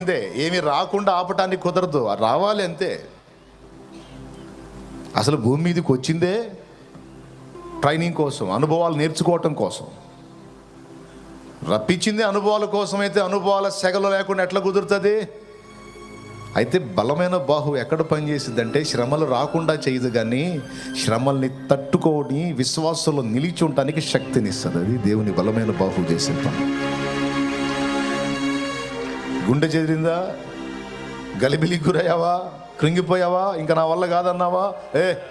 అంతే, ఏమి రాకుండా ఆపటానికి కుదరదు, రావాలి అంతే. అసలు భూమి మీదకి వచ్చిందే ట్రైనింగ్ కోసం, అనుభవాలు నేర్చుకోవటం కోసం. రప్పించింది అనుభవాల కోసం అయితే అనుభవాల సెగలు లేకుండా ఎట్లా కుదురుతుంది? అయితే బలమైన బాహు ఎక్కడ పనిచేసిందంటే శ్రమలు రాకుండా చేయదు, కానీ శ్రమల్ని తట్టుకొని విశ్వాసంలో నిలిచి ఉండటానికి శక్తినిస్తుంది. అది దేవుని బలమైన బాహు చేసే పని. గుండె చెదిరిందా? గలిబిలికి గురయ్యావా? కృంగిపోయావా? ఇంకా నా వల్ల కాదన్నావా?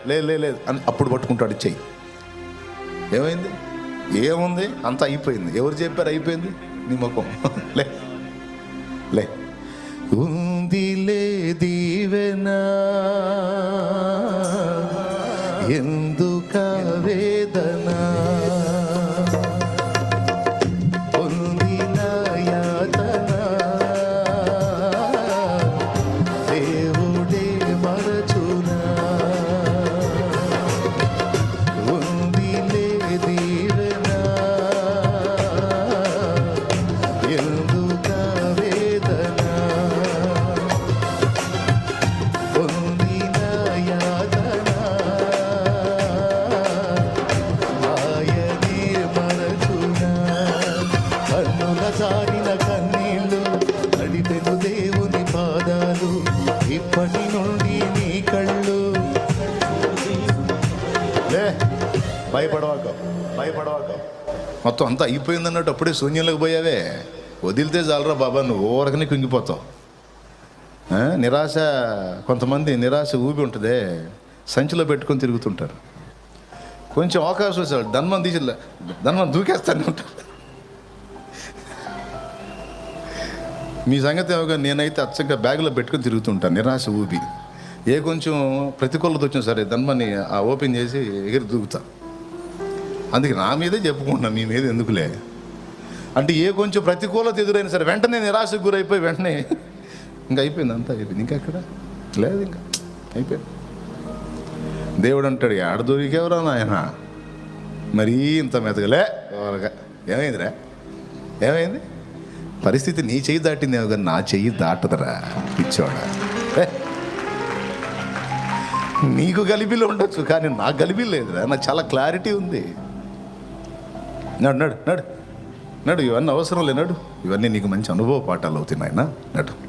లేదు అని అప్పుడు పట్టుకుంటాడు చెయ్యి. ఏమైంది? ఏముంది? అంతా అయిపోయింది. ఎవరు చెప్పారు అయిపోయింది? నీ ముఖం. లే లే ఉందిలే దీవెనా, ఎందుక వేదన, పొందిన యాతన దేవుడే మరచునా. ఉందిలే దీవెనా, ఎందుక వేదన, పొందిన యాతన ఆయనే మరచునా. కన్నుల జారిన కన్నీళ్ళు నడిపెను దేవుని పాదాలు, ఇప్పటి నుండి నీ కళ్ళు. లే, భయపడవాక. మొత్తం అంతా అయిపోయిందన్నట్టు అప్పుడే శూన్యంలోకి పోయావే. వదిలితే చాలరా బాబా, నువ్వు ఓరకనే కుంగిపోతావు. నిరాశ, కొంతమంది నిరాశ ఊపి ఉంటుందే, సంచిలో పెట్టుకొని తిరుగుతుంటారు. కొంచెం అవకాశం వచ్చాడు ధన్మం దూకేస్తానే ఉంటారు. మీ సంగతి ఏమో, నేనైతే అచ్చంగా బ్యాగులో పెట్టుకొని తిరుగుతుంటాను నిరాశ ఊపి. ఏ కొంచెం ప్రతికూలత వచ్చినా సరే ధన్మని ఓపెన్ చేసి ఎగిరి దూకుతా. అందుకే నా మీదే చెప్పుకుంటున్నా, మీ మీద ఎందుకులే అంటే. ఏ కొంచెం ప్రతికూలత ఎదురైనా సరే వెంటనే నిరాశకు గురైపోయి వెంటనే ఇంకా అయిపోయింది, అంతా అయిపోయింది. ఇంకా ఎక్కడ లేదు, ఇంకా అయిపోయింది. దేవుడు అంటాడు, ఆడ దొరికేవరా నాయన, మరీ ఇంత మెతగలే. ఏమైందిరా? ఏమైంది? పరిస్థితి నీ చెయ్యి దాటిందేమో కానీ నా చెయ్యి దాటదురా పిచ్చోడా. నీకు గలిబిలు ఉండొచ్చు, కానీ నాకు గలిబిలు లేదురా. నాకు చాలా క్లారిటీ ఉంది. నడు నడు నడు నడు, ఇవన్నీ అవసరం లేనాడు. ఇవన్నీ నీకు మంచి అనుభవ పాఠాలు అవుతున్నాయి. నడు.